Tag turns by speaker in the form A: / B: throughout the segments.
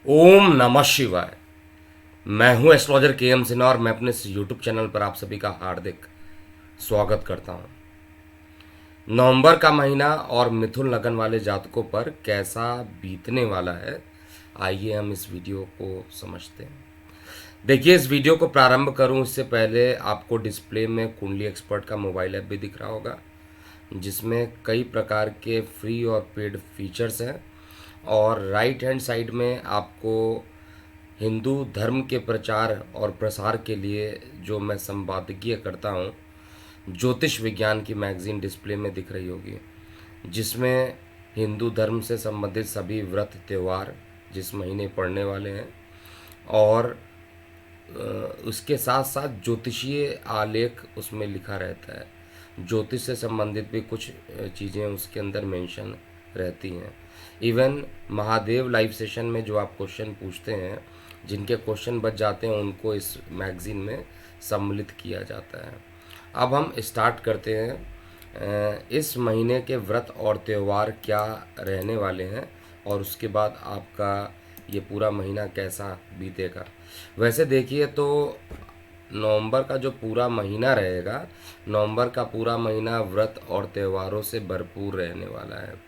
A: ओम नमः शिवाय। मैं हूं एस्ट्रोलॉजर के एम सिन्हा और मैं अपने इस यूट्यूब चैनल पर आप सभी का हार्दिक स्वागत करता हूं। नवंबर का महीना और मिथुन लगन वाले जातकों पर कैसा बीतने वाला है, आइए हम इस वीडियो को समझते हैं। देखिए, इस वीडियो को प्रारंभ करूं इससे पहले आपको डिस्प्ले में कुंडली एक्सपर्ट का मोबाइल ऐप भी दिख रहा होगा, जिसमें कई प्रकार के फ्री और पेड फीचर्स हैं। और राइट हैंड साइड में आपको हिंदू धर्म के प्रचार और प्रसार के लिए जो मैं संपादकीय करता हूँ, ज्योतिष विज्ञान की मैगजीन डिस्प्ले में दिख रही होगी, जिसमें हिंदू धर्म से संबंधित सभी व्रत त्यौहार जिस महीने पड़ने वाले हैं और उसके साथ साथ ज्योतिषीय आलेख उसमें लिखा रहता है। ज्योतिष से संबंधित भी कुछ चीज़ें उसके अंदर मेंशन रहती हैं। इवन महादेव लाइव सेशन में जो आप क्वेश्चन पूछते हैं, जिनके क्वेश्चन बच जाते हैं, उनको इस मैगज़ीन में सम्मिलित किया जाता है। अब हम स्टार्ट करते हैं। इस महीने के व्रत और त्यौहार क्या रहने वाले हैं और उसके बाद आपका ये पूरा महीना कैसा बीतेगा। वैसे देखिए तो नवंबर का जो पूरा महीना रहेगा, नवंबर का पूरा महीना व्रत और त्योहारों से भरपूर रहने वाला है।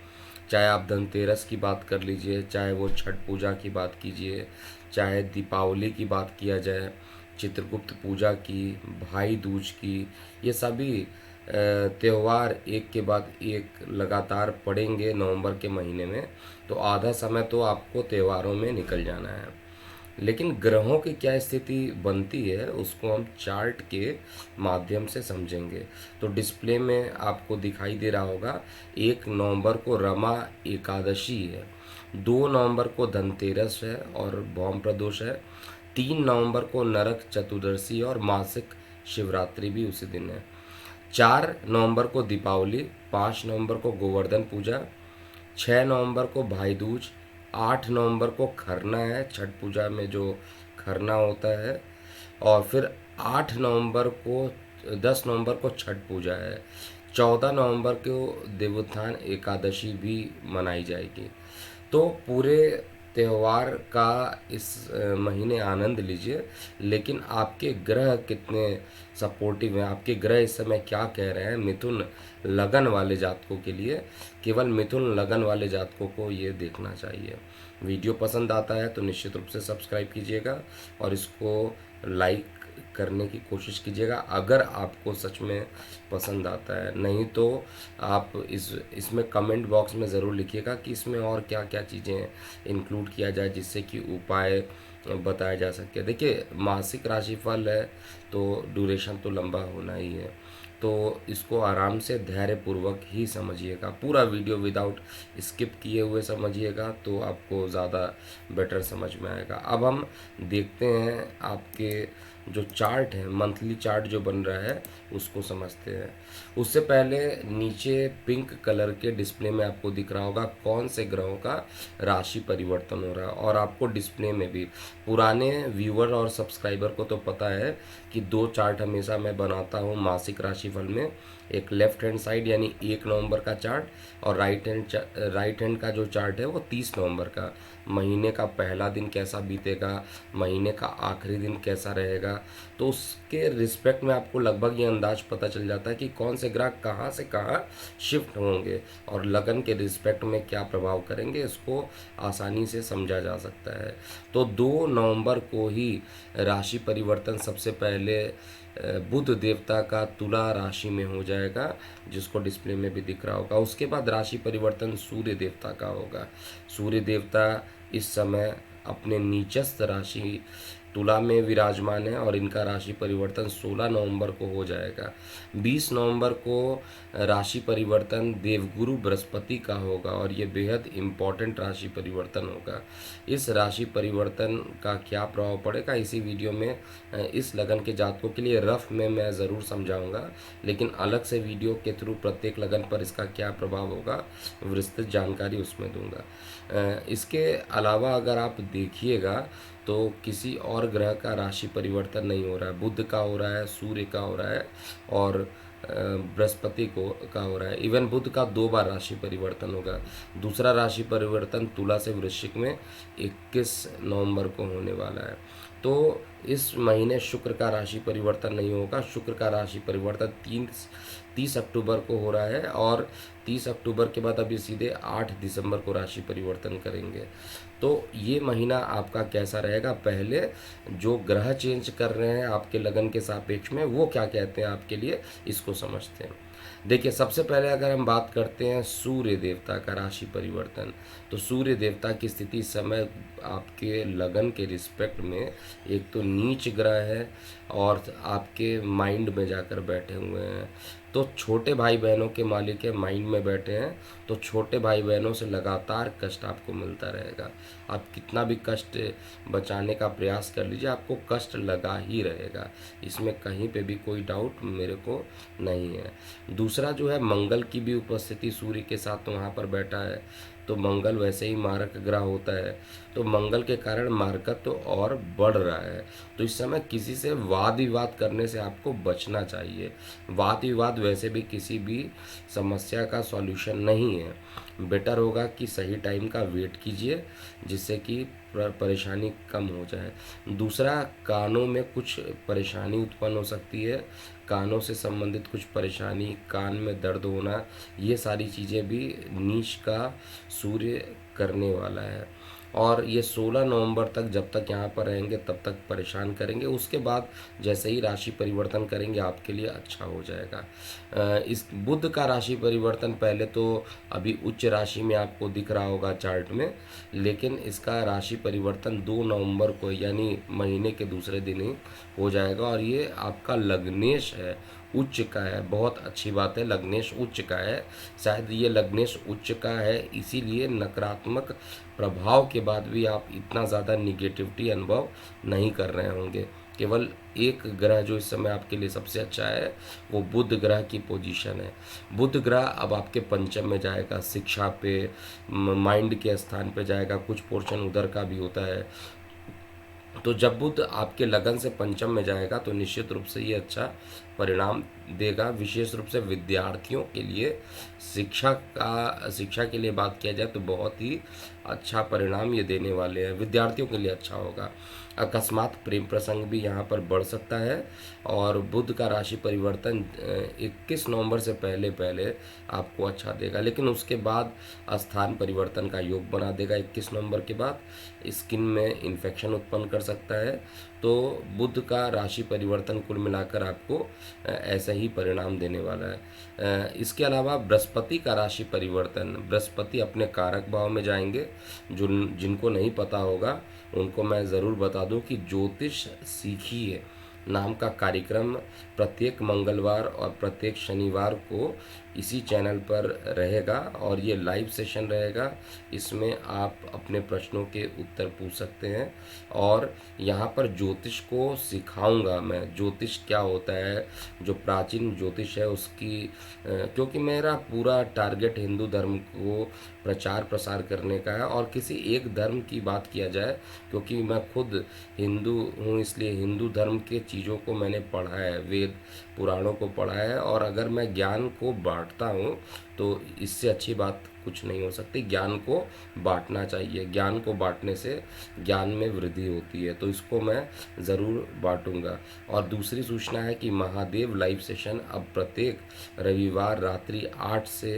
A: चाहे आप धनतेरस की बात कर लीजिए, चाहे वो छठ पूजा की बात कीजिए, चाहे दीपावली की बात किया जाए, चित्रगुप्त पूजा की, भाई दूज की, ये सभी त्यौहार एक के बाद एक लगातार पड़ेंगे नवंबर के महीने में। तो आधा समय तो आपको त्योहारों में निकल जाना है। लेकिन ग्रहों की क्या स्थिति बनती है उसको हम चार्ट के माध्यम से समझेंगे। तो डिस्प्ले में आपको दिखाई दे रहा होगा, 1 नवंबर को रमा एकादशी है, 2 नवंबर को धनतेरस है और भौम प्रदोष है, 3 नवंबर को नरक चतुर्दशी और मासिक शिवरात्रि भी उसी दिन है, 4 नवंबर को दीपावली, 5 नवंबर को गोवर्धन पूजा, 6 नवंबर को भाई दूज, 8 नवंबर को खरना है, छठ पूजा में जो खरना होता है, और फिर 10 नवंबर को छठ पूजा है, 14 नवंबर को देवोत्थान एकादशी भी मनाई जाएगी। तो पूरे त्यौहार का इस महीने आनंद लीजिए। लेकिन आपके ग्रह कितने सपोर्टिव हैं, आपके ग्रह इस समय क्या कह रहे हैं मिथुन लगन वाले जातकों के लिए, केवल मिथुन लगन वाले जातकों को ये देखना चाहिए। वीडियो पसंद आता है तो निश्चित रूप से सब्सक्राइब कीजिएगा और इसको लाइक करने की कोशिश कीजिएगा अगर आपको सच में पसंद आता है। नहीं तो आप इसमें कमेंट बॉक्स में ज़रूर लिखिएगा कि इसमें और क्या क्या चीज़ें इंक्लूड किया जाए जिससे कि उपाय बताया जा सके। देखिए, मासिक राशिफल है तो ड्यूरेशन तो लंबा होना ही है, तो इसको आराम से धैर्यपूर्वक ही समझिएगा। पूरा वीडियो विदाउट स्किप किए हुए समझिएगा तो आपको ज़्यादा बेटर समझ में आएगा। अब हम देखते हैं आपके जो चार्ट है, मंथली चार्ट जो बन रहा है उसको समझते हैं। उससे पहले नीचे पिंक कलर के डिस्प्ले में आपको दिख रहा होगा कौन से ग्रहों का राशि परिवर्तन हो रहा है। और आपको डिस्प्ले में भी, पुराने व्यूअर और सब्सक्राइबर को तो पता है कि 2 चार्ट हमेशा मैं बनाता हूँ मासिक राशिफल में। एक लेफ्ट हैंड साइड यानी 1 नवंबर का चार्ट और राइट हैंड का जो चार्ट है वो 30 नवंबर का। महीने का पहला दिन कैसा बीतेगा, महीने का आखिरी दिन कैसा रहेगा, तो उसके रिस्पेक्ट में आपको लगभग ये अंदाज पता चल जाता है कि कौन से ग्रह कहाँ से कहाँ शिफ्ट होंगे और लगन के रिस्पेक्ट में क्या प्रभाव करेंगे, इसको आसानी से समझा जा सकता है। तो 2 नवंबर को ही राशि परिवर्तन सबसे पहले बुध देवता का तुला राशि में हो जाएगा, जिसको डिस्प्ले में भी दिख रहा होगा। उसके बाद राशि परिवर्तन सूर्य देवता का होगा। सूर्य देवता इस समय अपने नीचस्थ राशि तुला में विराजमान है और इनका राशि परिवर्तन 16 नवंबर को हो जाएगा। 20 नवंबर को राशि परिवर्तन देवगुरु बृहस्पति का होगा और ये बेहद इम्पॉर्टेंट राशि परिवर्तन होगा। इस राशि परिवर्तन का क्या प्रभाव पड़ेगा इसी वीडियो में इस लगन के जातकों के लिए रफ में मैं ज़रूर समझाऊंगा, लेकिन अलग से वीडियो के थ्रू प्रत्येक लगन पर इसका क्या प्रभाव होगा विस्तृत जानकारी उसमें दूंगा। इसके अलावा अगर आप देखिएगा तो किसी और ग्रह का राशि परिवर्तन नहीं हो रहा है। बुध का हो रहा है, सूर्य का हो रहा है और बृहस्पति को का हो रहा है। इवन बुध का 2 बार राशि परिवर्तन होगा। दूसरा राशि परिवर्तन तुला से वृश्चिक में 21 नवंबर को होने वाला है। तो इस महीने शुक्र का राशि परिवर्तन नहीं होगा। शुक्र का राशि परिवर्तन 30 अक्टूबर को हो रहा है और 30 अक्टूबर के बाद अभी सीधे 8 दिसंबर को राशि परिवर्तन करेंगे। तो ये महीना आपका कैसा रहेगा, पहले जो ग्रह चेंज कर रहे हैं आपके लगन के सापेक्ष में वो क्या कहते हैं आपके लिए, इसको समझते हैं। देखिए, सबसे पहले अगर हम बात करते हैं सूर्य देवता का राशि परिवर्तन, तो सूर्य देवता की स्थिति इस समय आपके लगन के रिस्पेक्ट में एक तो नीच ग्रह है और आपके माइंड में जाकर बैठे हुए हैं। तो छोटे भाई बहनों के मालिक के माइंड में बैठे हैं, तो छोटे भाई बहनों से लगातार कष्ट आपको मिलता रहेगा। आप कितना भी कष्ट बचाने का प्रयास कर लीजिए, आपको कष्ट लगा ही रहेगा, इसमें कहीं पे भी कोई डाउट मेरे को नहीं है। दूसरा जो है, मंगल की भी उपस्थिति सूर्य के साथ वहाँ पर बैठा है, तो मंगल वैसे ही मारक ग्रह होता है, तो मंगल के कारण मारकत्व तो और बढ़ रहा है। तो इस समय किसी से वाद विवाद करने से आपको बचना चाहिए। वाद विवाद वैसे भी किसी भी समस्या का सॉल्यूशन नहीं है। बेटर होगा कि सही टाइम का वेट कीजिए, जिससे कि परेशानी कम हो जाए। दूसरा, कानों में कुछ परेशानी उत्पन्न हो सकती है, कानों से संबंधित कुछ परेशानी, कान में दर्द होना, ये सारी चीज़ें भी नीच का सूर्य करने वाला है। और ये 16 नवंबर तक जब तक यहाँ पर रहेंगे तब तक परेशान करेंगे। उसके बाद जैसे ही राशि परिवर्तन करेंगे आपके लिए अच्छा हो जाएगा। इस बुध का राशि परिवर्तन पहले तो अभी उच्च राशि में आपको दिख रहा होगा चार्ट में, लेकिन इसका राशि परिवर्तन 2 नवंबर को यानी महीने के दूसरे दिन ही हो जाएगा। और ये आपका लग्नेश है, उच्च का है। बहुत अच्छी बात है, लग्नेश उच्च का है। शायद ये लग्नेश उच्च का है, इसीलिए नकारात्मक प्रभाव के बाद भी आप इतना ज़्यादा निगेटिविटी अनुभव नहीं कर रहे होंगे। केवल एक ग्रह जो इस समय आपके लिए सबसे अच्छा है वो बुध ग्रह की पोजीशन है। बुध ग्रह अब आपके पंचम में जाएगा, शिक्षा पे, माइंड के स्थान पे जाएगा, कुछ पोर्शन उधर का भी होता है। तो जब बुध आपके लगन से पंचम में जाएगा तो निश्चित रूप से ये अच्छा परिणाम देगा। विशेष रूप से विद्यार्थियों के लिए, शिक्षा के लिए बात किया जाए तो बहुत ही अच्छा परिणाम ये देने वाले हैं, विद्यार्थियों के लिए अच्छा होगा। अकस्मात प्रेम प्रसंग भी यहाँ पर बढ़ सकता है। और बुध का राशि परिवर्तन 21 नवंबर से पहले पहले आपको अच्छा देगा, लेकिन उसके बाद स्थान परिवर्तन का योग बना देगा। 21 नवंबर के बाद स्किन में इन्फेक्शन उत्पन्न कर सकता है। तो बुध का राशि परिवर्तन कुल मिलाकर आपको ऐसा ही परिणाम देने वाला है। इसके अलावा बृहस्पति का राशि परिवर्तन, बृहस्पति अपने कारक भाव में जाएंगे। जिनको नहीं पता होगा उनको मैं ज़रूर बता दूं कि ज्योतिष सीखिए नाम का कार्यक्रम प्रत्येक मंगलवार और प्रत्येक शनिवार को इसी चैनल पर रहेगा और ये लाइव सेशन रहेगा। इसमें आप अपने प्रश्नों के उत्तर पूछ सकते हैं और यहाँ पर ज्योतिष को सिखाऊंगा मैं, ज्योतिष क्या होता है, जो प्राचीन ज्योतिष है उसकी, क्योंकि मेरा पूरा टारगेट हिंदू धर्म को प्रचार प्रसार करने का है। और किसी एक धर्म की बात किया जाए, क्योंकि मैं खुद हिंदू हूँ इसलिए हिंदू धर्म के चीज़ों को मैंने पढ़ा है, वेद पुराणों को पढ़ा है। और अगर मैं ज्ञान को बांटता हूँ तो इससे अच्छी बात कुछ नहीं हो सकती। ज्ञान को बांटना चाहिए, ज्ञान को बांटने से ज्ञान में वृद्धि होती है, तो इसको मैं ज़रूर बांटूंगा। और दूसरी सूचना है कि महादेव लाइव सेशन अब प्रत्येक रविवार रात्रि 8 से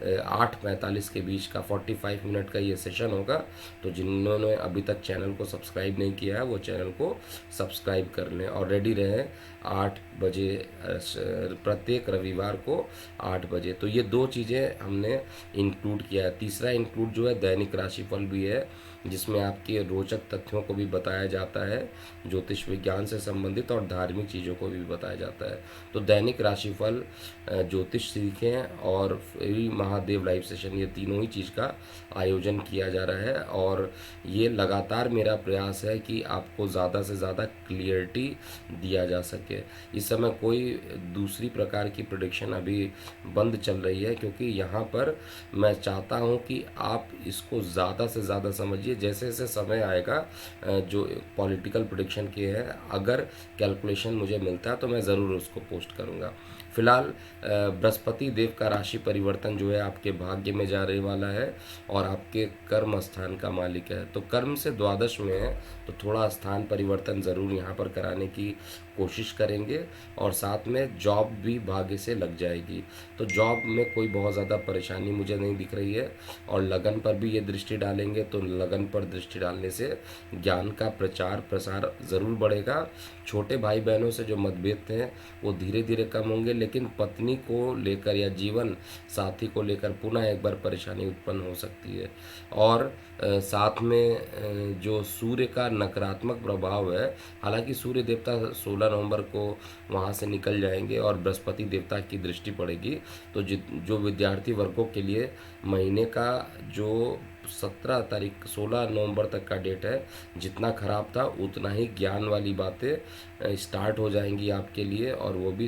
A: 8:45 के बीच का 45 मिनट का ये सेशन होगा। तो जिन्होंने अभी तक चैनल को सब्सक्राइब नहीं किया है वो चैनल को सब्सक्राइब कर लें और रेडी रहें 8 बजे प्रत्येक रविवार को 8 बजे। तो ये दो चीज़ें हमने इंक्लूड किया है। तीसरा इंक्लूड जो है दैनिक राशिफल भी है, जिसमें आपके रोचक तथ्यों को भी बताया जाता है, ज्योतिष विज्ञान से संबंधित और धार्मिक चीज़ों को भी बताया जाता है। तो दैनिक राशिफल, ज्योतिष सीखें और फ्री महादेव लाइव सेशन, ये तीनों ही चीज़ का आयोजन किया जा रहा है। और ये लगातार मेरा प्रयास है कि आपको ज़्यादा से ज़्यादा क्लियरिटी दिया जा सके। इस समय कोई दूसरी प्रकार की प्रेडिक्शन अभी बंद चल रही है, क्योंकि यहाँ पर मैं चाहता हूँ कि आप इसको ज़्यादा से ज़्यादा समझिए। जैसे जैसे समय आएगा जो पॉलिटिकल प्रेडिक्शन के हैं, अगर कैलकुलेशन मुझे मिलता है तो मैं ज़रूर उसको पोस्ट करूँगा। फिलहाल बृहस्पति देव का राशि परिवर्तन जो है आपके भाग्य में जाने वाला है और आपके कर्म स्थान का मालिक है। तो कर्म से द्वादश में है, तो थोड़ा स्थान परिवर्तन ज़रूर यहाँ पर कराने की कोशिश करेंगे और साथ में जॉब भी भाग्य से लग जाएगी। तो जॉब में कोई बहुत ज़्यादा परेशानी मुझे नहीं दिख रही है। और लगन पर भी ये दृष्टि डालेंगे, तो लगन पर दृष्टि डालने से ज्ञान का प्रचार प्रसार ज़रूर बढ़ेगा। छोटे भाई बहनों से जो मतभेद थे वो धीरे धीरे कम होंगे, लेकिन पत्नी को लेकर या जीवन साथी को लेकर पुनः एक बार परेशानी उत्पन्न हो सकती है। और साथ में जो सूर्य का नकारात्मक प्रभाव है, हालांकि सूर्य देवता 16 नवंबर को वहाँ से निकल जाएंगे और बृहस्पति देवता की दृष्टि पड़ेगी। तो जो विद्यार्थी वर्गों के लिए महीने का जो 16 नवंबर तक का डेट है, जितना खराब था उतना ही ज्ञान वाली बातें स्टार्ट हो जाएंगी आपके लिए। और वो भी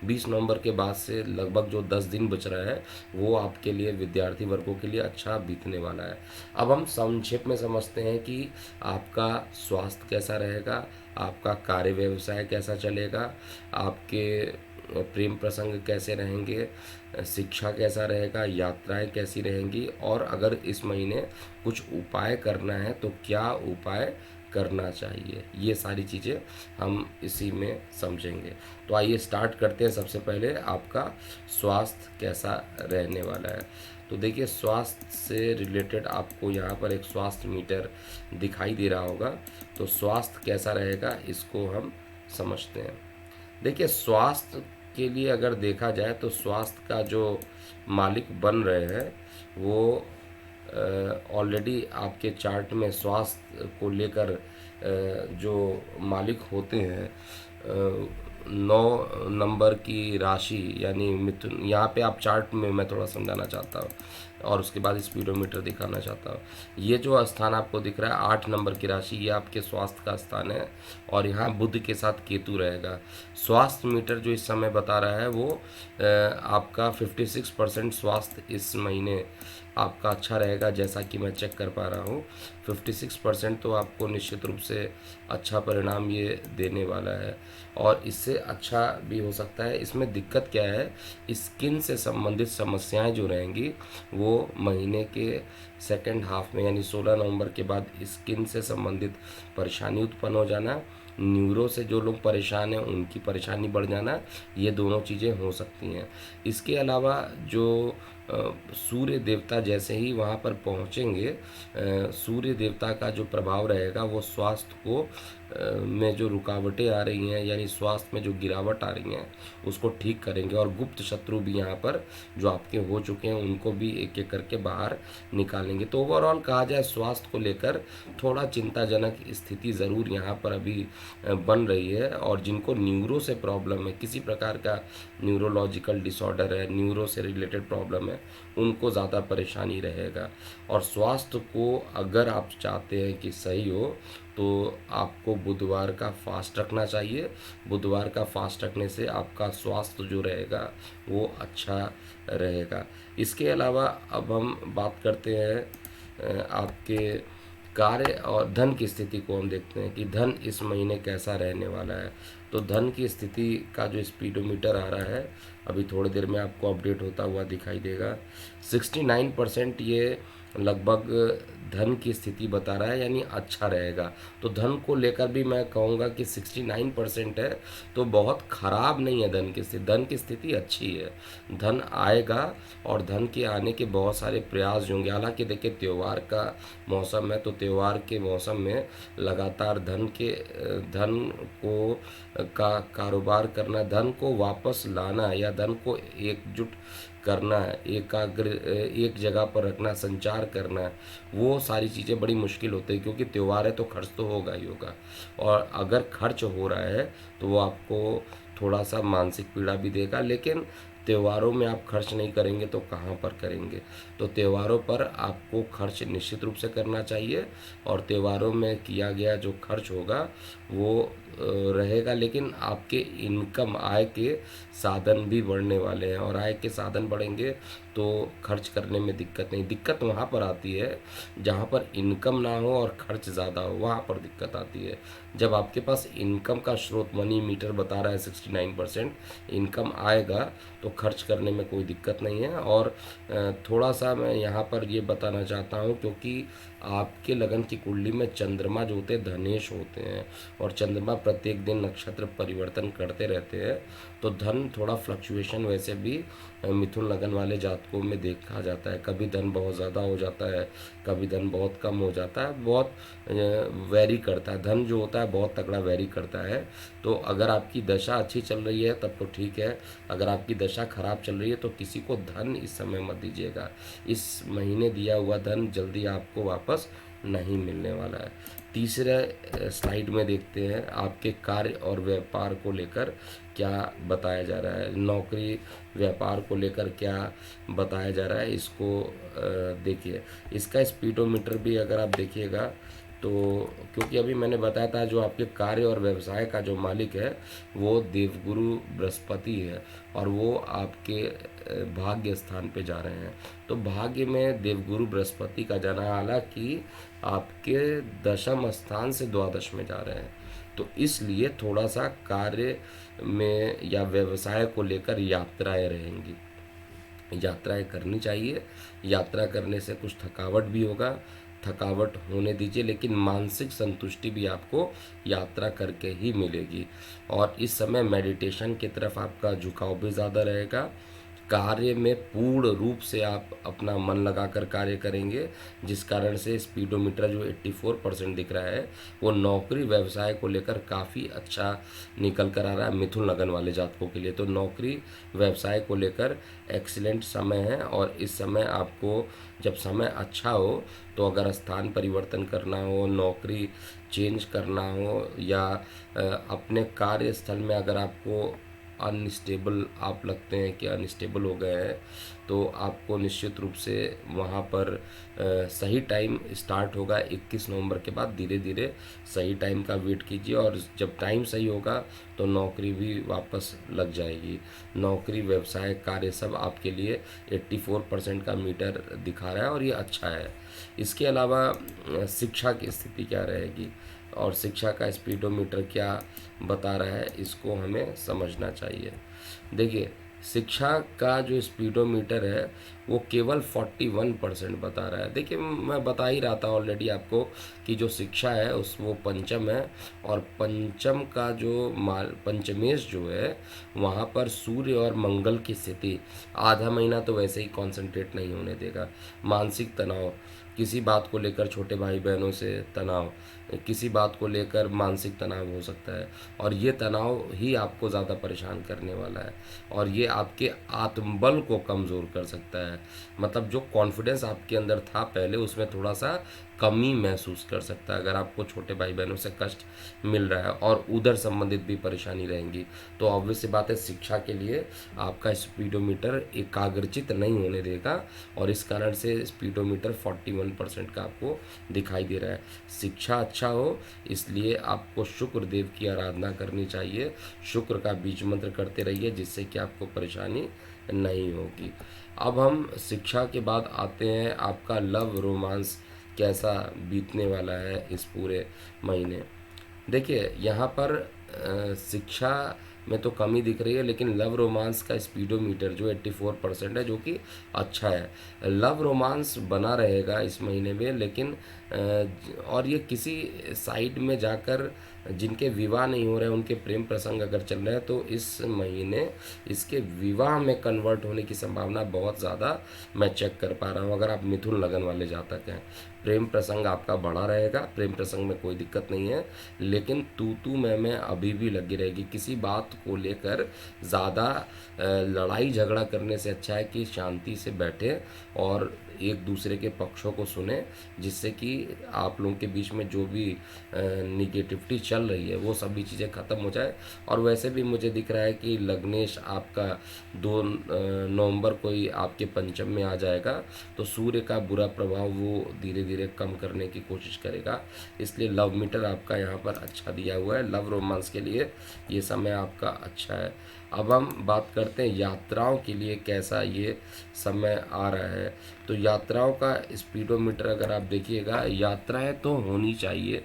A: 20 नवंबर के बाद से लगभग जो 10 दिन बच रहा है वो आपके लिए विद्यार्थी वर्गों के लिए अच्छा बीतने वाला है। अब हम संक्षेप में समझते हैं कि आपका स्वास्थ्य कैसा रहेगा, आपका कार्य व्यवसाय कैसा चलेगा, आपके प्रेम प्रसंग कैसे रहेंगे, शिक्षा कैसा रहेगा, यात्राएं कैसी रहेंगी, और अगर इस महीने कुछ उपाय करना है तो क्या उपाय करना चाहिए, ये सारी चीज़ें हम इसी में समझेंगे। तो आइए स्टार्ट करते हैं। सबसे पहले आपका स्वास्थ्य कैसा रहने वाला है। तो देखिए, स्वास्थ्य से रिलेटेड आपको यहाँ पर एक स्वास्थ्य मीटर दिखाई दे रहा होगा। तो स्वास्थ्य कैसा रहेगा इसको हम समझते हैं। देखिए, स्वास्थ्य के लिए अगर देखा जाए तो स्वास्थ्य का जो मालिक बन रहे हैं वो ऑलरेडी आपके चार्ट में स्वास्थ्य को लेकर जो मालिक होते हैं 9 नंबर की राशि यानी मिथुन। यहाँ पे आप चार्ट में मैं थोड़ा समझाना चाहता हूँ और उसके बाद स्पीडोमीटर दिखाना चाहता हूँ। ये जो स्थान आपको दिख रहा है 8 नंबर की राशि, ये आपके स्वास्थ्य का स्थान है और यहाँ बुध के साथ केतु रहेगा। स्वास्थ्य मीटर जो इस समय बता रहा है वो आपका 56% स्वास्थ्य इस महीने आपका अच्छा रहेगा, जैसा कि मैं चेक कर पा रहा हूँ। 56% तो आपको निश्चित रूप से अच्छा परिणाम ये देने वाला है और इससे अच्छा भी हो सकता है। इसमें दिक्कत क्या है, स्किन से संबंधित समस्याएं जो रहेंगी वो महीने के सेकंड हाफ में यानी 16 नवंबर के बाद स्किन से संबंधित परेशानी उत्पन्न हो जाना, न्यूरो से जो लोग परेशान हैं उनकी परेशानी बढ़ जाना, ये दोनों चीज़ें हो सकती हैं। इसके अलावा जो सूर्य देवता जैसे ही वहाँ पर पहुँचेंगे, सूर्य देवता का जो प्रभाव रहेगा वो स्वास्थ्य को में जो रुकावटें आ रही हैं यानी स्वास्थ्य में जो गिरावट आ रही हैं उसको ठीक करेंगे और गुप्त शत्रु भी यहाँ पर जो आपके हो चुके हैं उनको भी एक एक करके बाहर निकालेंगे। तो ओवरऑल कहा जाए स्वास्थ्य को लेकर थोड़ा चिंताजनक स्थिति ज़रूर यहाँ पर अभी बन रही है। और जिनको न्यूरो से प्रॉब्लम है, किसी प्रकार का न्यूरोलॉजिकल डिसऑर्डर है, न्यूरो से रिलेटेड प्रॉब्लम है, उनको ज़्यादा परेशानी रहेगा। और स्वास्थ्य को अगर आप चाहते हैं कि सही हो तो आपको बुधवार का फास्ट रखना चाहिए। बुधवार का फास्ट रखने से आपका स्वास्थ्य जो रहेगा वो अच्छा रहेगा। इसके अलावा अब हम बात करते हैं आपके कार्य और धन की स्थिति को हम देखते हैं कि धन इस महीने कैसा रहने वाला है। तो धन की स्थिति का जो स्पीडोमीटर आ रहा है अभी थोड़ी देर में आपको अपडेट होता हुआ दिखाई देगा। 69% ये लगभग धन की स्थिति बता रहा है यानी अच्छा रहेगा। तो धन को लेकर भी मैं कहूँगा कि 69% है तो बहुत ख़राब नहीं है धन की स्थिति। धन की स्थिति अच्छी है, धन आएगा और धन के आने के बहुत सारे प्रयास जो होंगे। हालांकि देखिए, त्यौहार का मौसम है तो त्यौहार के मौसम में लगातार धन को का कारोबार करना, धन को वापस लाना या धन को एकजुट करना, एक जगह पर रखना, संचार करना, वो सारी चीज़ें बड़ी मुश्किल होती है क्योंकि त्यौहार है तो खर्च तो होगा ही होगा। और अगर खर्च हो रहा है तो वो आपको थोड़ा सा मानसिक पीड़ा भी देगा। लेकिन त्योहारों में आप खर्च नहीं करेंगे तो कहाँ पर करेंगे। तो त्योहारों पर आपको खर्च निश्चित रूप से करना चाहिए और त्योहारों में किया गया जो खर्च होगा वो रहेगा, लेकिन आपके इनकम आय के साधन भी बढ़ने वाले हैं, और आय के साधन बढ़ेंगे तो खर्च करने में दिक्कत नहीं। दिक्कत वहाँ पर आती है जहाँ पर इनकम ना हो और खर्च ज़्यादा हो, वहाँ पर दिक्कत आती है। जब आपके पास इनकम का स्रोत, मनी मीटर बता रहा है 69% इनकम आएगा, तो खर्च करने में कोई दिक्कत नहीं है। और थोड़ा सा मैं यहाँ पर ये बताना चाहता हूँ, क्योंकि आपके लगन की कुंडली में चंद्रमा जो होते हैं धनेश होते हैं, और चंद्रमा प्रत्येक दिन नक्षत्र परिवर्तन करते रहते हैं, तो धन थोड़ा फ्लक्चुएशन वैसे भी मिथुन लगन वाले जातकों में देखा जाता है। कभी धन बहुत ज़्यादा हो जाता है, कभी धन बहुत कम हो जाता है, बहुत वैरी करता है। धन जो होता है बहुत तगड़ा वैरी करता है। तो अगर आपकी दशा अच्छी चल रही है तब तो ठीक है, अगर आपकी दशा खराब चल रही है तो किसी को धन इस समय मत दीजिएगा। इस महीने दिया हुआ धन जल्दी आपको वापस नहीं मिलने वाला है। तीसरे स्लाइड में देखते हैं आपके कार्य और व्यापार को लेकर क्या बताया जा रहा है, नौकरी व्यापार को लेकर क्या बताया जा रहा है, इसको देखिए। इसका स्पीडोमीटर भी अगर आप देखिएगा तो, क्योंकि अभी मैंने बताया था जो आपके कार्य और व्यवसाय का जो मालिक है वो देवगुरु बृहस्पति है, और वो आपके भाग्य स्थान पे जा रहे हैं। तो भाग्य में देवगुरु बृहस्पति का जाना, हालांकि आपके दशम स्थान से द्वादश में जा रहे हैं, तो इसलिए थोड़ा सा कार्य में या व्यवसाय को लेकर यात्राएं रहेंगी। यात्राएं करनी चाहिए, यात्रा करने से कुछ थकावट भी होगा, थकावट होने दीजिए, लेकिन मानसिक संतुष्टि भी आपको यात्रा करके ही मिलेगी। और इस समय मेडिटेशन की तरफ आपका झुकाव भी ज़्यादा रहेगा। कार्य में पूर्ण रूप से आप अपना मन लगाकर कार्य करेंगे, जिस कारण से स्पीडोमीटर जो 84% दिख रहा है वो नौकरी व्यवसाय को लेकर काफ़ी अच्छा निकल कर आ रहा है मिथुन लगन वाले जातकों के लिए। तो नौकरी व्यवसाय को लेकर एक्सीलेंट समय है, और इस समय आपको जब समय अच्छा हो तो अगर स्थान परिवर्तन करना हो, नौकरी चेंज करना हो, या अपने कार्यस्थल में अगर आपको अनस्टेबल आप लगते हैं कि अनस्टेबल हो गए हैं, तो आपको निश्चित रूप से वहाँ पर सही टाइम स्टार्ट होगा 21 नवंबर के बाद। धीरे धीरे सही टाइम का वेट कीजिए, और जब टाइम सही होगा तो नौकरी भी वापस लग जाएगी। नौकरी व्यवसाय कार्य सब आपके लिए 84% का मीटर दिखा रहा है, और ये अच्छा है। इसके अलावा शिक्षा की स्थिति क्या रहेगी और शिक्षा का स्पीडोमीटर क्या बता रहा है, इसको हमें समझना चाहिए। देखिए, शिक्षा का जो स्पीडोमीटर है वो केवल 41% बता रहा है। देखिए, मैं बता ही रहा था ऑलरेडी आपको कि जो शिक्षा है उस वो पंचम है, और पंचम का जो पंचमेश जो है वहाँ पर सूर्य और मंगल की स्थिति आधा महीना तो वैसे ही कंसंट्रेट नहीं होने देगा। मानसिक तनाव, किसी बात को लेकर छोटे भाई बहनों से तनाव, किसी बात को लेकर मानसिक तनाव हो सकता है, और ये तनाव ही आपको ज़्यादा परेशान करने वाला है, और ये आपके आत्मबल को कमज़ोर कर सकता है। मतलब जो कॉन्फिडेंस आपके अंदर था पहले, उसमें थोड़ा सा कमी महसूस कर सकता है। अगर आपको छोटे भाई बहनों से कष्ट मिल रहा है और उधर संबंधित भी परेशानी रहेंगी, तो ऑब्वियस सी बात है शिक्षा के लिए आपका स्पीडोमीटर एकाग्रचित नहीं होने देगा, और इस कारण से स्पीडोमीटर 41% का आपको दिखाई दे रहा है। शिक्षा अच्छा हो इसलिए आपको शुक्र देव की आराधना करनी चाहिए, शुक्र का बीज मंत्र करते रहिए, जिससे कि आपको परेशानी नहीं होगी। अब हम शिक्षा के बाद आते हैं आपका लव रोमांस कैसा बीतने वाला है इस पूरे महीने। देखिए, यहाँ पर शिक्षा में तो कमी दिख रही है, लेकिन लव रोमांस का स्पीडोमीटर जो 84% है, जो कि अच्छा है। लव रोमांस बना रहेगा इस महीने में, लेकिन और ये किसी साइड में जाकर जिनके विवाह नहीं हो रहे हैं उनके प्रेम प्रसंग अगर चल रहे हैं, तो इस महीने इसके विवाह में कन्वर्ट होने की संभावना बहुत ज़्यादा मैं चेक कर पा रहा हूँ। अगर आप मिथुन लगन वाले जातक हैं, प्रेम प्रसंग आपका बड़ा रहेगा, प्रेम प्रसंग में कोई दिक्कत नहीं है, लेकिन तू मैं अभी भी लगी रहेगी। किसी बात को लेकर ज़्यादा लड़ाई झगड़ा करने से अच्छा है कि शांति से बैठे और एक दूसरे के पक्षों को सुने, जिससे कि आप लोगों के बीच में जो भी निगेटिविटी चल रही है वो सभी चीज़ें ख़त्म हो जाए। और वैसे भी मुझे दिख रहा है कि लग्नेश आपका 2 नवंबर को ही आपके पंचम में आ जाएगा, तो सूर्य का बुरा प्रभाव वो धीरे धीरे कम करने की कोशिश करेगा। इसलिए लव मीटर आपका यहाँ पर अच्छा दिया हुआ है, लव रोमांस के लिए ये समय आपका अच्छा है। अब हम बात करते हैं यात्राओं के लिए कैसा ये समय आ रहा है। तो यात्राओं का स्पीडोमीटर अगर आप देखिएगा, यात्राएं तो होनी चाहिए,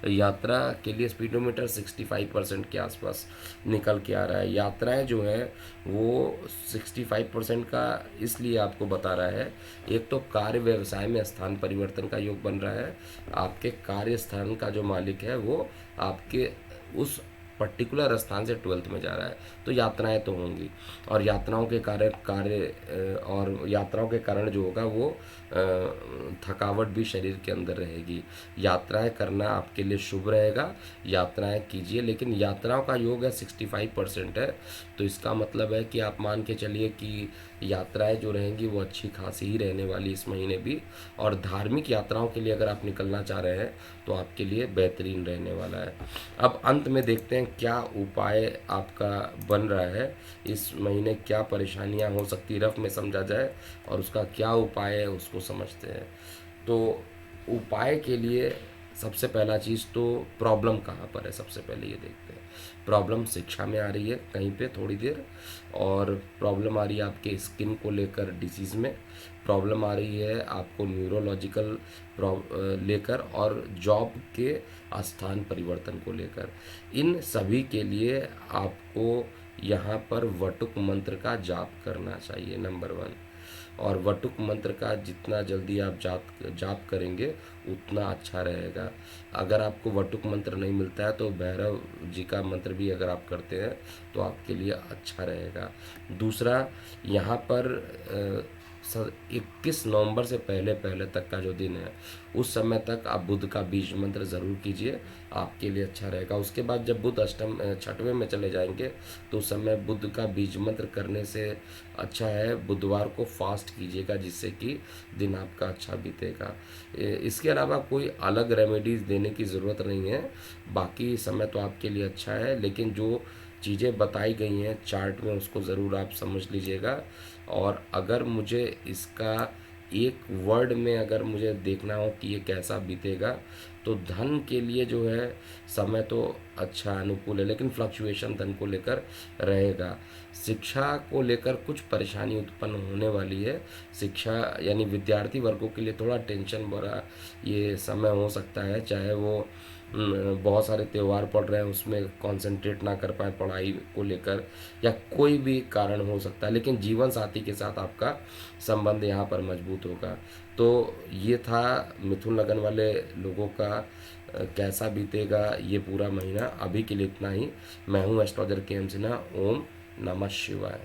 A: यात्रा के लिए स्पीडोमीटर 65% के आसपास निकल के आ रहा है। यात्राएं जो है वो 65% का इसलिए आपको बता रहा है, एक तो कार्य व्यवसाय में स्थान परिवर्तन का योग बन रहा है, आपके कार्य स्थान का जो मालिक है वो आपके उस पर्टिकुलर स्थान से 12th में जा रहा है, तो यात्राएं तो होंगी। और यात्राओं के कारण और यात्राओं के कारण जो होगा वो थकावट भी शरीर के अंदर रहेगी। यात्राएं करना आपके लिए शुभ रहेगा, यात्राएं कीजिए, लेकिन यात्राओं का योग है 65% है, तो इसका मतलब है कि आप मान के चलिए कि यात्राएं जो रहेंगी वो अच्छी खासी ही रहने वाली इस महीने भी। और धार्मिक यात्राओं के लिए अगर आप निकलना चाह रहे हैं तो आपके लिए बेहतरीन रहने वाला है। अब अंत में देखते हैं क्या उपाय आपका बन रहा है, इस महीने क्या परेशानियां हो सकती है, रफ में समझा जाए और उसका क्या उपाय है उसको समझते हैं। तो उपाय के लिए सबसे पहला चीज़ तो प्रॉब्लम कहाँ पर है, सबसे पहले ये देखते हैं। प्रॉब्लम शिक्षा में आ रही है कहीं पे थोड़ी देर, और प्रॉब्लम आ रही है आपके स्किन को लेकर डिसीज़ में, प्रॉब्लम आ रही है आपको न्यूरोलॉजिकल लेकर, और जॉब के स्थान परिवर्तन को लेकर। इन सभी के लिए आपको यहाँ पर वटुक मंत्र का जाप करना चाहिए, नंबर 1। और वटुक मंत्र का जितना जल्दी आप जाप करेंगे उतना अच्छा रहेगा। अगर आपको वटुक मंत्र नहीं मिलता है तो भैरव जी का मंत्र भी अगर आप करते हैं तो आपके लिए अच्छा रहेगा। दूसरा, यहाँ पर 21 नवंबर से पहले पहले तक का जो दिन है उस समय तक आप बुध का बीज मंत्र ज़रूर कीजिए, आपके लिए अच्छा रहेगा। उसके बाद जब बुध अष्टम 6वें में चले जाएंगे तो उस समय बुध का बीज मंत्र करने से अच्छा है बुधवार को फास्ट कीजिएगा, जिससे कि दिन आपका अच्छा बीतेगा। इसके अलावा कोई अलग रेमेडीज़ देने की ज़रूरत नहीं है, बाकी समय तो आपके लिए अच्छा है, लेकिन जो चीज़ें बताई गई हैं चार्ट में उसको ज़रूर आप समझ लीजिएगा। और अगर मुझे इसका एक वर्ड में अगर मुझे देखना हो कि ये कैसा बीतेगा, तो धन के लिए जो है समय तो अच्छा अनुकूल है, लेकिन फ्लक्चुएशन धन को लेकर रहेगा। शिक्षा को लेकर कुछ परेशानी उत्पन्न होने वाली है, शिक्षा यानी विद्यार्थी वर्गों के लिए थोड़ा टेंशन भरा ये समय हो सकता है, चाहे वो बहुत सारे त्यौहार पड़ रहे हैं उसमें कंसंट्रेट ना कर पाए पढ़ाई को लेकर, या कोई भी कारण हो सकता है, लेकिन जीवन साथी के साथ आपका संबंध यहाँ पर मजबूत होगा। तो ये था मिथुन लगन वाले लोगों का कैसा बीतेगा ये पूरा महीना। अभी के लिए इतना ही। मैं हूँ एस्ट्रोलॉजर के एम सिन्हा। ओम नमः शिवाय।